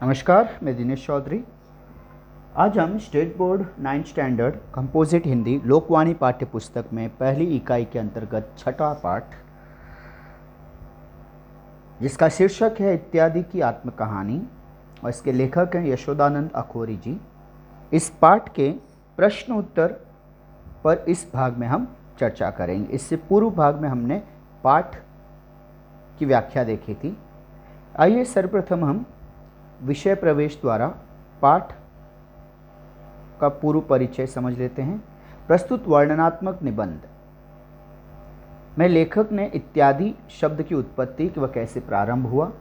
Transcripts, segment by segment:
नमस्कार, मैं दिनेश चौधरी। आज हम state board 9th standard composite Hindi Lokvani पाठ्य पुस्तक में पहली इकाई के अंतर्गत छठा पाठ, जिसका शीर्षक है इत्यादि की आत्मकहानी और इसके लेखक हैं यशोदानंद अखोरी जी। इस पाठ के प्रश्न उत्तर पर इस भाग में हम चर्चा करेंगे। इससे पूर्व भाग में हमने पाठ की व्याख्या देखी थी। आइए सर्वप्रथम हम विषय प्रवेश द्वारा पाठ का पूर्व परिचय समझ लेते हैं। प्रस्तुत वर्णनात्मक निबंध में लेखक ने इत्यादि शब्द की उत्पत्ति कि वह कैसे प्रारंभ हुआ,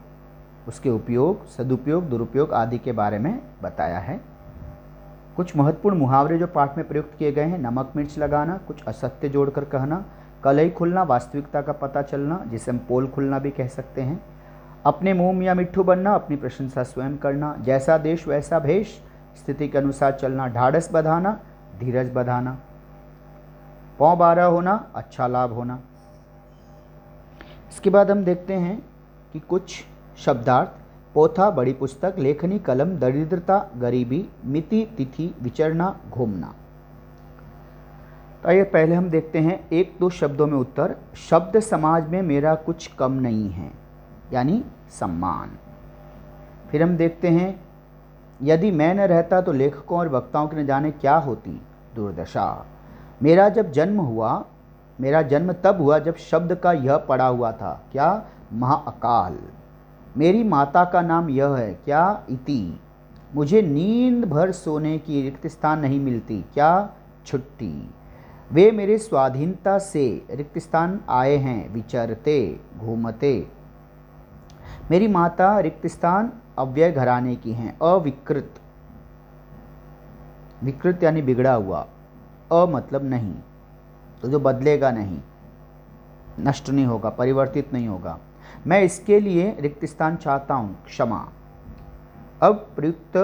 उसके उपयोग, सदुपयोग, दुरुपयोग आदि के बारे में बताया है। कुछ महत्वपूर्ण मुहावरे जो पाठ में प्रयुक्त किए गए हैं: नमक मिर्च लगाना, कुछ असत्य जोड़कर कहना, कलई खुलना, वास्तविकता का पता चलना, जिसे हम पोल खुलना भी कह सकते हैं, अपने मुंह मियाँ मिट्ठू बनना, अपनी प्रशंसा स्वयं करना, जैसा देश वैसा भेष, स्थिति के अनुसार चलना, ढाढ़स बधाना, धीरज बधाना, पौ 12 होना, अच्छा लाभ होना। इसके बाद हम देखते हैं कि कुछ शब्दार्थ: पोथा, बड़ी पुस्तक, लेखनी, कलम, दरिद्रता, गरीबी, मिति, तिथि, विचरना, घूमना। तो आइए पहले हम देखते हैं 1-2 शब्दों में उत्तर। शब्द समाज में मेरा कुछ कम नहीं है, यानी सम्मान। फिर हम देखते हैं यदि मैं न रहता तो लेखकों और वक्ताओं की न जाने क्या होती दुर्दशा। मेरा जन्म तब हुआ जब शब्द का यह पड़ा हुआ था, क्या महाअकाल। मेरी माता का नाम यह है, क्या इति। मुझे नींद भर सोने की रिक्त स्थान नहीं मिलती, क्या छुट्टी। वे मेरे स्वाधीनता से रिक्त स्थान आए हैं, विचरते, घूमते। मेरी माता रिक्त स्थान अव्यय घराने की हैं, अविकृत। विकृत यानी बिगड़ा हुआ, अ मतलब नहीं, तो जो बदलेगा नहीं, नष्ट नहीं होगा, परिवर्तित नहीं होगा। मैं इसके लिए रिक्त स्थान चाहता हूँ, क्षमा। अब प्रयुक्त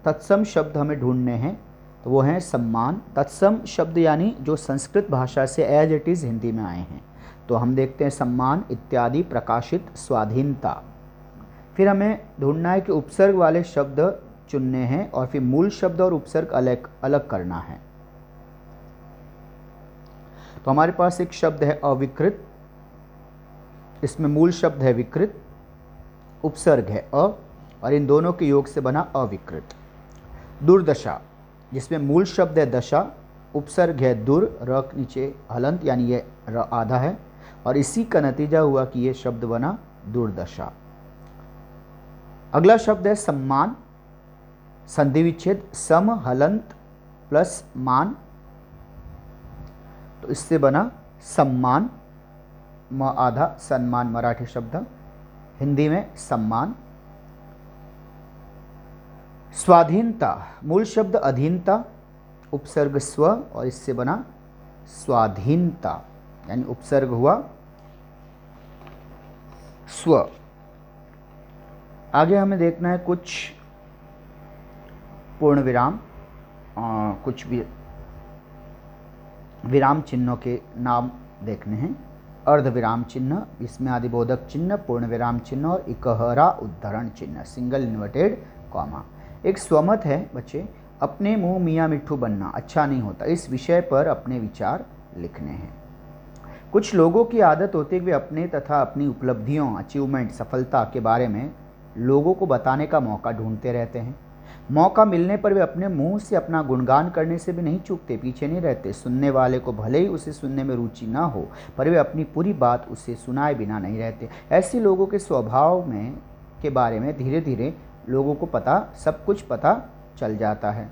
तत्सम शब्द हमें ढूंढने हैं, तो वो हैं सम्मान। तत्सम शब्द यानी जो संस्कृत भाषा से एज इट इज़ हिंदी में आए हैं। तो हम देखते हैं सम्मान, इत्यादि, प्रकाशित, स्वाधीनता। फिर हमें ढूंढना है कि उपसर्ग वाले शब्द चुनने हैं और फिर मूल शब्द और उपसर्ग अलग अलग करना है। तो हमारे पास एक शब्द है अविकृत, इसमें मूल शब्द है विकृत, उपसर्ग है अ, और इन दोनों के योग से बना अविकृत। दुर्दशा, जिसमें मूल शब्द है दशा, उपसर्ग है दुर, र के नीचे हलंत यानी ये र आधा है, और इसी का नतीजा हुआ कि ये शब्द बना दुर्दशा। अगला शब्द है सम्मान, संधि विच्छेद, सम हलंत प्लस मान, तो इससे बना सम्मान, म आधा, सम्मान मराठी शब्द, हिंदी में सम्मान। स्वाधीनता, मूल शब्द अधीनता, उपसर्ग स्व, और इससे बना स्वाधीनता, यानी उपसर्ग हुआ स्व। आगे हमें देखना है कुछ पूर्ण विराम, कुछ भी विराम चिन्हों के नाम देखने हैं। अर्ध विराम चिन्ह, इसमें आदिबोधक चिन्ह, पूर्ण विराम चिन्ह और इकहरा उद्धरण चिन्ह, सिंगल इन्वर्टेड कॉमा। एक स्वमत है बच्चे, अपने मुंह मियाँ मिट्ठू बनना अच्छा नहीं होता। इस विषय पर अपने विचार लिखने हैं। कुछ लोगों की आदत होती है कि वे अपने तथा अपनी उपलब्धियों, अचीवमेंट, सफलता के बारे में लोगों को बताने का मौका ढूंढते रहते हैं। मौका मिलने पर वे अपने मुंह से अपना गुणगान करने से भी नहीं चूकते, पीछे नहीं रहते। सुनने वाले को भले ही उसे सुनने में रुचि ना हो, पर वे अपनी पूरी बात उसे सुनाए बिना नहीं रहते। ऐसे लोगों के स्वभाव में के बारे में धीरे धीरे लोगों को सब कुछ पता चल जाता है,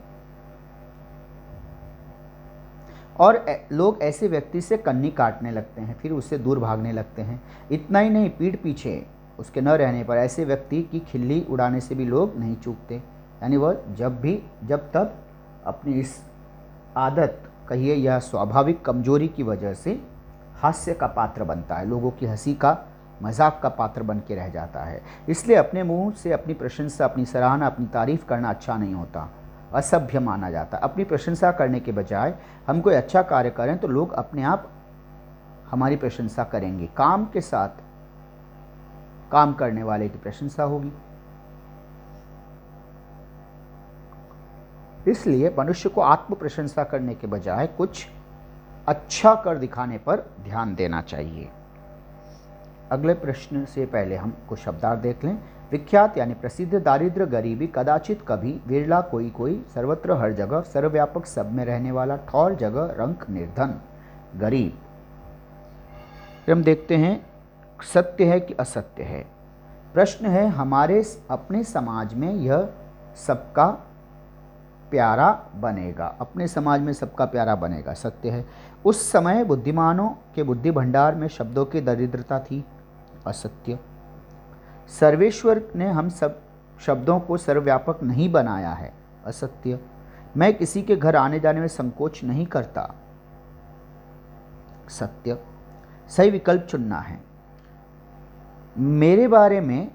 और लोग ऐसे व्यक्ति से कन्नी काटने लगते हैं, फिर उससे दूर भागने लगते हैं। इतना ही नहीं, पीठ पीछे उसके न रहने पर ऐसे व्यक्ति की खिल्ली उड़ाने से भी लोग नहीं चूकते। यानी वह जब तब अपनी इस आदत, कहिए या स्वाभाविक कमजोरी की वजह से हास्य का पात्र बनता है, लोगों की हंसी का, मजाक का पात्र बन के रह जाता है। इसलिए अपने मुंह से अपनी प्रशंसा, अपनी सराहना, अपनी तारीफ करना अच्छा नहीं होता, असभ्य माना जाता। अपनी प्रशंसा करने के बजाय हम कोई अच्छा कार्य करें तो लोग अपने आप हमारी प्रशंसा करेंगे। काम के साथ काम करने वाले की प्रशंसा होगी। इसलिए मनुष्य को आत्म प्रशंसा करने के बजाय कुछ अच्छा कर दिखाने पर ध्यान देना चाहिए। अगले प्रश्न से पहले हम कुछ शब्दार्थ देख लें। विख्यात यानी प्रसिद्ध, दारिद्र गरीबी, कदाचित कभी, विरला कोई कोई, सर्वत्र हर जगह, सर्वव्यापक सब में रहने वाला, ठौर जगह, रंक निर्धन, गरीब। फिर हम देखते हैं सत्य है कि असत्य है। प्रश्न है हमारे अपने समाज में यह सबका प्यारा बनेगा। अपने समाज में सबका प्यारा बनेगा, सत्य है। उस समय बुद्धिमानों के बुद्धि भंडार में शब्दों की दरिद्रता थी, असत्य। सर्वेश्वर ने हम सब शब्दों को सर्वव्यापक नहीं बनाया है, असत्य। मैं किसी के घर आने जाने में संकोच नहीं करता, सत्य। सही विकल्प चुनना है। मेरे बारे में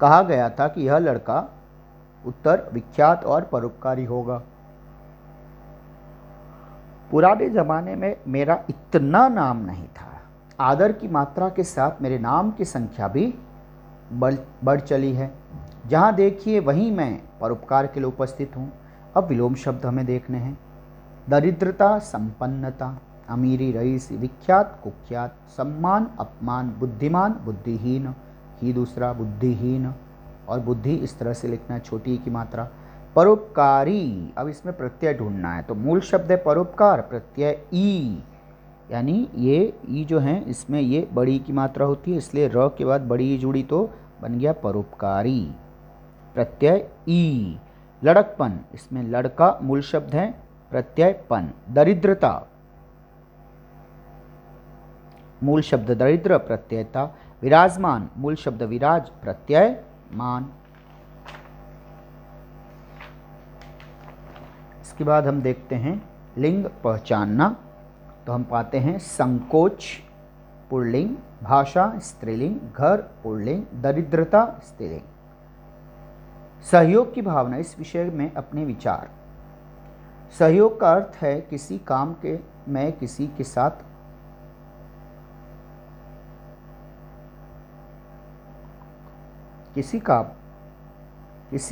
कहा गया था कि यह लड़का उत्तर विख्यात और परोपकारी होगा। पुराने जमाने में मेरा इतना नाम नहीं था। आदर की मात्रा के साथ मेरे नाम की संख्या भी बढ़ चली है। जहाँ देखिए वहीं मैं परोपकार के लिए उपस्थित हूँ। अब विलोम शब्द हमें देखने हैं। दरिद्रता, संपन्नता, अमीरी, रईस, विख्यात, कुख्यात, सम्मान, अपमान, बुद्धिमान, बुद्धिहीन, ही दूसरा बुद्धिहीन, और बुद्धि इस तरह से लिखना है, छोटी की मात्रा। परोपकारी, अब इसमें प्रत्यय ढूंढना है। तो मूल शब्द है परोपकार, प्रत्यय ई, यानी ये ई जो है इसमें ये बड़ी की मात्रा होती है, इसलिए र के बाद बड़ी ई जुड़ी तो बन गया परोपकारी, प्रत्यय ई। लड़कपन, इसमें लड़का मूल शब्द है, प्रत्यय पन। दरिद्रता, मूल शब्द दरिद्र, प्रत्ययता। विराजमान, मूल शब्द विराज, प्रत्यय मान। इसके बाद हम देखते हैं लिंग पहचानना। तो हम पाते हैं संकोच पुल्लिंग, भाषा स्त्रीलिंग, घर पुल्लिंग, दरिद्रता स्त्रीलिंग। सहयोग की भावना, इस विषय में अपने विचार। सहयोग का अर्थ है किसी काम के मैं किसी के साथ किसी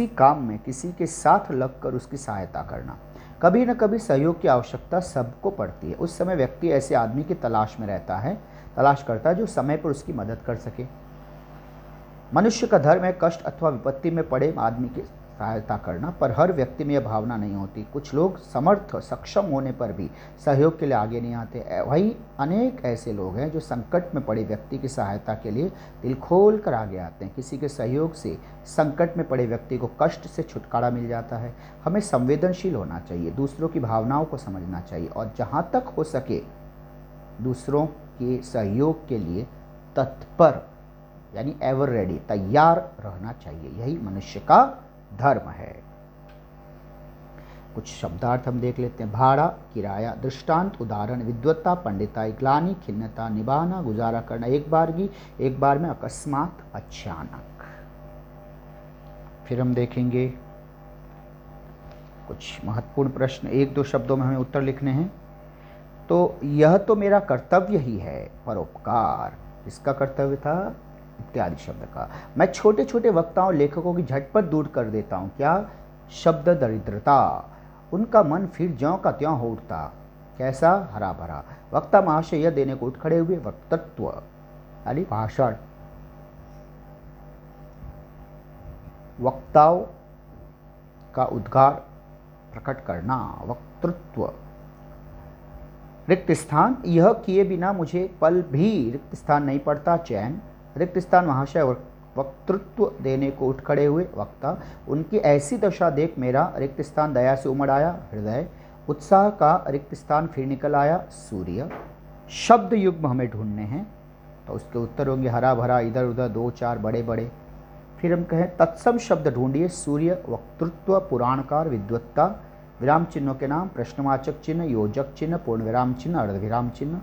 काम में किसी के साथ लगकर उसकी सहायता करना। कभी न कभी सहयोग की आवश्यकता सबको पड़ती है। उस समय व्यक्ति ऐसे आदमी की तलाश करता है जो समय पर उसकी मदद कर सके। मनुष्य का धर्म है कष्ट अथवा विपत्ति में पड़े आदमी की सहायता करना, पर हर व्यक्ति में यह भावना नहीं होती। कुछ लोग समर्थ सक्षम होने पर भी सहयोग के लिए आगे नहीं आते। वही अनेक ऐसे लोग हैं जो संकट में पड़े व्यक्ति की सहायता के लिए दिल खोल कर आगे आते हैं। किसी के सहयोग से संकट में पड़े व्यक्ति को कष्ट से छुटकारा मिल जाता है। हमें संवेदनशील होना चाहिए, दूसरों की भावनाओं को समझना चाहिए और जहाँ तक हो सके दूसरों के सहयोग के लिए तत्पर यानी एवर रेडी, तैयार रहना चाहिए। यही मनुष्य का धर्म है। कुछ शब्दार्थ हम देख लेते हैं। भाड़ा, किराया, दृष्टांत, उदाहरण, विद्वत्ता, पंडिताई, ग्लानि, खिन्नता, निभाना, गुजारा करना, एक बारगी, एक बार में, अकस्मात, अचानक। फिर हम देखेंगे कुछ महत्वपूर्ण प्रश्न, एक दो शब्दों में हमें उत्तर लिखने हैं। तो यह तो मेरा कर्तव्य ही है, परोपकार। इसका कर्तव्य था इत्यादि शब्द का। मैं छोटे छोटे वक्ताओं लेखकों की झटपट दूर कर देता हूँ। क्या? शब्द दरिद्रता। उनका मन फिर ज्यों का त्यों हो उठता। कैसा? हरा भरा। वक्ता महाशय यह देने को उठ खड़े हुए। वक्तृत्व यानी भाषण। वक्ताओं का उद्गार प्रकट करना, वक्तृत्व। रिक्त स्थान, यह किए बिना मुझे पल भी रिक्त स्थान नहीं पड़ता। चैन। रिक्त स्थान महाशय वक्तृत्व देने को उठ खड़े हुए। वक्ता, उनकी ऐसी दशा देख मेरा रिक्त स्थान दया से उमड़ आया। हृदय। उत्साह का रिक्त स्थान फिर निकल आया। सूर्य। शब्द युग्म हमें ढूंढने हैं तो उसके उत्तर होंगे हरा भरा, इधर उधर, दो चार, बड़े बड़े। फिर हम कहें तत्सम शब्द ढूंढिए। सूर्य, वक्तृत्व, पुराणकार, विद्वत्ता, विराम चिन्हों के नाम, प्रश्नवाचक चिन्ह, योजक चिन्ह, पूर्ण विराम चिन्ह, अर्धविराम चिन्ह।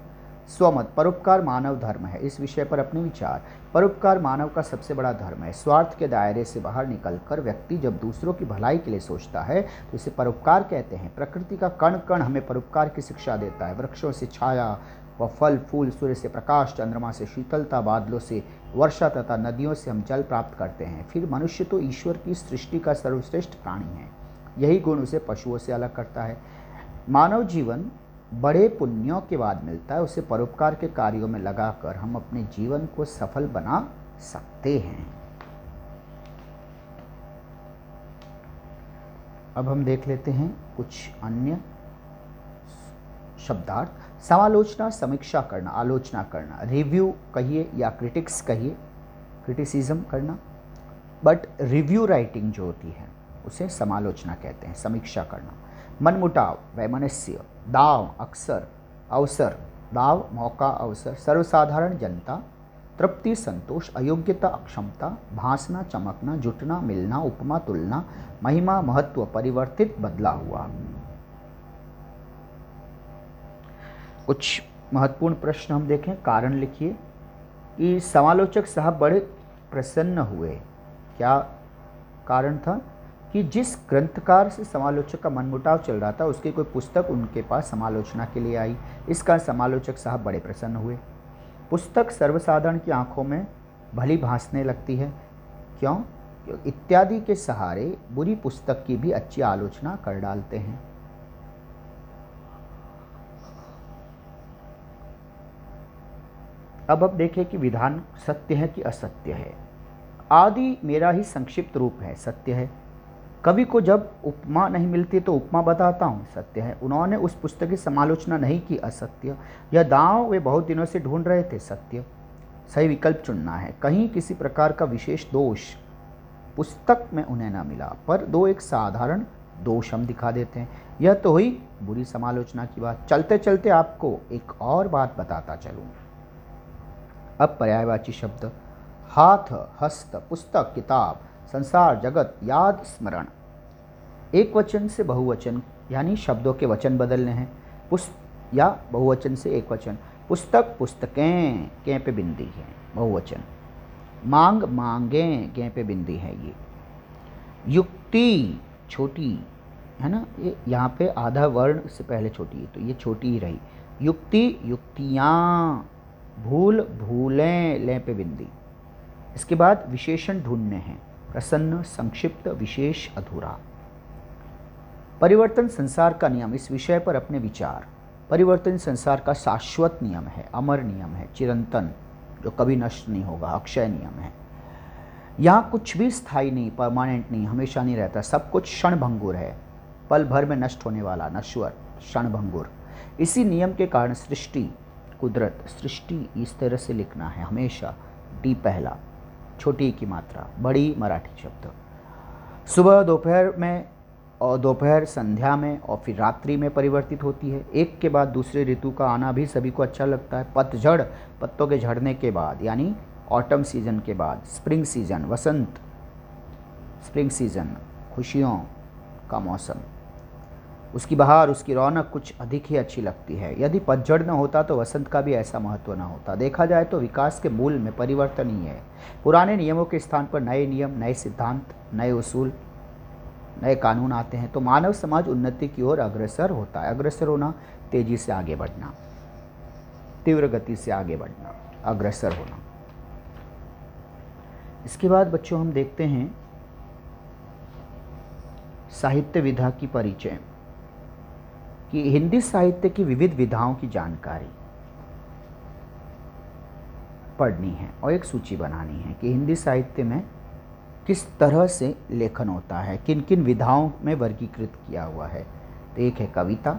स्वमत, परोपकार मानव धर्म है। इस विषय पर अपने विचार। परोपकार मानव का सबसे बड़ा धर्म है। स्वार्थ के दायरे से बाहर निकलकर व्यक्ति जब दूसरों की भलाई के लिए सोचता है तो इसे परोपकार कहते हैं। प्रकृति का कण कण हमें परोपकार की शिक्षा देता है। वृक्षों से छाया, वह फल फूल, सूर्य से प्रकाश, चंद्रमा से शीतलता, बादलों से वर्षा तथा नदियों से हम जल प्राप्त करते हैं। फिर मनुष्य तो ईश्वर की सृष्टि का सर्वश्रेष्ठ प्राणी है। यही गुण उसे पशुओं से अलग करता है। मानव जीवन बड़े पुण्यों के बाद मिलता है। उसे परोपकार के कार्यों में लगाकर हम अपने जीवन को सफल बना सकते हैं। अब हम देख लेते हैं कुछ अन्य शब्दार्थ। समालोचना, समीक्षा करना, आलोचना करना, रिव्यू कहिए या क्रिटिक्स कहिए, क्रिटिसिज्म करना। बट रिव्यू राइटिंग जो होती है उसे समालोचना कहते हैं, समीक्षा करना। मनमुटाव, वैमनस्य, दाव, अक्सर, अवसर, दाव, मौका, अवसर, सर्वसाधारण जनता, तृप्ति, संतोष, अयोग्यता, अक्षमता, भासना, चमकना, जुटना, मिलना, उपमा, तुलना, महिमा, महत्व, परिवर्तित, बदला हुआ। कुछ महत्वपूर्ण प्रश्न हम देखें। कारण लिखिए कि समालोचक साहब बड़े प्रसन्न हुए। क्या कारण था? कि जिस ग्रंथकार से समालोचक का मनमुटाव चल रहा था उसकी कोई पुस्तक उनके पास समालोचना के लिए आई। इसका समालोचक साहब बड़े प्रसन्न हुए। पुस्तक सर्वसाधारण की आंखों में भली भासने लगती है। क्यों? इत्यादि के सहारे बुरी पुस्तक की भी अच्छी आलोचना कर डालते हैं। अब देखें कि विधान सत्य है कि असत्य है। आदि मेरा ही संक्षिप्त रूप है, सत्य है। कवि को जब उपमा नहीं मिलती तो उपमा बताता हूँ, सत्य है। उन्होंने उस पुस्तक की समालोचना नहीं की, असत्य। यह दांव वे बहुत दिनों से ढूंढ रहे थे, सत्य। सही विकल्प चुनना है। कहीं किसी प्रकार का विशेष दोष पुस्तक में उन्हें न मिला, पर दो एक साधारण दोष हम दिखा देते हैं। यह तो हुई बुरी समालोचना की बात। चलते चलते आपको एक और बात बताता चलूँ। अब पर्यायवाची शब्द। हाथ, हस्त, पुस्तक, किताब, संसार, जगत, याद, स्मरण। एक वचन से बहुवचन यानी शब्दों के वचन बदलने हैं। या बहुवचन से एक वचन। पुस्तक, पुस्तकें, के पे बिंदी है, बहुवचन। मांग, मांगें, के पे बिंदी है ये। युक्ति, छोटी है ना, ये यहाँ पे आधा वर्ण से पहले छोटी है तो ये छोटी ही रही। युक्ति, युक्तियाँ। भूल, भूलें, ले पे बिंदी। इसके बाद विशेषण ढूंढने हैं। प्रसन्न, संक्षिप्त, विशेष, अधूरा। परिवर्तन संसार का नियम, इस विषय पर अपने विचार। परिवर्तन संसार का शाश्वत नियम है, अमर नियम है, चिरंतन, जो कभी नष्ट नहीं होगा, अक्षय नियम है। यहाँ कुछ भी स्थायी नहीं, परमानेंट नहीं, हमेशा नहीं रहता। सब कुछ क्षणभंगुर है, पल भर में नष्ट होने वाला, नश्वर, क्षणभंगुर। इसी नियम के कारण सृष्टि, कुदरत, सृष्टि इस तरह से लिखना है हमेशा। डी पहला, छोटी की मात्रा, बड़ी मराठी शब्द। सुबह दोपहर में और दोपहर संध्या में और फिर रात्रि में परिवर्तित होती है। एक के बाद दूसरे ऋतु का आना भी सभी को अच्छा लगता है। पतझड़, पत्तों के झड़ने के बाद यानी ऑटम सीजन के बाद। स्प्रिंग सीजन, वसंत, स्प्रिंग सीजन, खुशियों का मौसम। उसकी बहार, उसकी रौनक कुछ अधिक ही अच्छी लगती है। यदि पतझड़ न होता तो वसंत का भी ऐसा महत्व न होता। देखा जाए तो विकास के मूल में परिवर्तन ही है। पुराने नियमों के स्थान पर नए नियम, नए सिद्धांत, नए उसूल, नए कानून आते हैं तो मानव समाज उन्नति की ओर अग्रसर होता है। अग्रसर होना, तेजी से आगे बढ़ना, तीव्र गति से आगे बढ़ना, अग्रसर होना। इसके बाद बच्चों हम देखते हैं साहित्य विधा की परिचय, कि हिंदी साहित्य की विविध विधाओं की जानकारी पढ़नी है और एक सूची बनानी है कि हिंदी साहित्य में किस तरह से लेखन होता है, किन किन विधाओं में वर्गीकृत किया हुआ है। तो एक है कविता,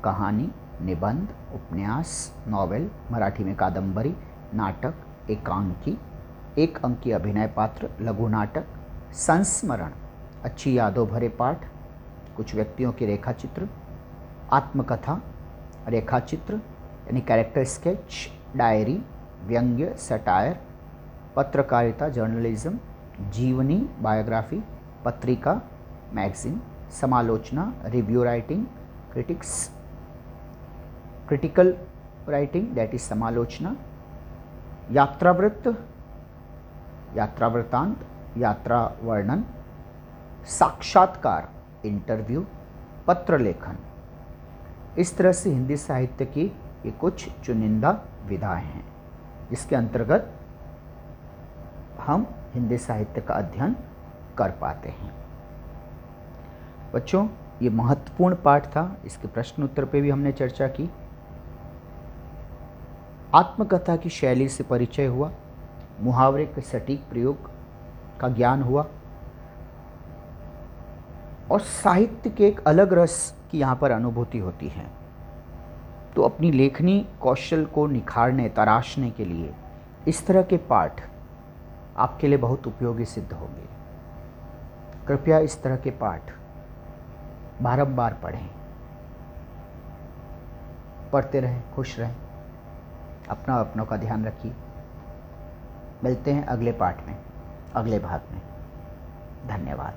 कहानी, निबंध, उपन्यास, नॉवेल, मराठी में कादंबरी, नाटक, एकांकी, एक अंकीय अभिनय पात्र, लघु नाटक, संस्मरण, अच्छी यादों भरे पाठ, कुछ व्यक्तियों के रेखाचित्र, आत्मकथा, रेखाचित्र यानी कैरेक्टर स्केच, डायरी, व्यंग्य, सटायर, पत्रकारिता, जर्नलिज्म, जीवनी, बायोग्राफी, पत्रिका, मैगजीन, समालोचना, review writing, critics, critical writing that is समालोचना, यात्रावृत्त, यात्रावृत्तांत, यात्रा वर्णन, साक्षात्कार, इंटरव्यू, पत्र लेखन। इस तरह से हिंदी साहित्य की ये कुछ चुनिंदा विधाएं हैं जिसके अंतर्गत हम हिंदी साहित्य का अध्ययन कर पाते हैं। बच्चों, ये महत्वपूर्ण पाठ था, इसके प्रश्न उत्तर पे भी हमने चर्चा की। आत्मकथा की शैली से परिचय हुआ, मुहावरे के सटीक प्रयोग का ज्ञान हुआ और साहित्य के एक अलग रस की यहाँ पर अनुभूति होती है। तो अपनी लेखनी कौशल को निखारने, तराशने के लिए इस तरह के पाठ आपके लिए बहुत उपयोगी सिद्ध होंगे। कृपया इस तरह के पाठ बारंबार पढ़ें, पढ़ते रहें, खुश रहें, अपनों का ध्यान रखिए। मिलते हैं अगले पाठ में, अगले भाग में। धन्यवाद।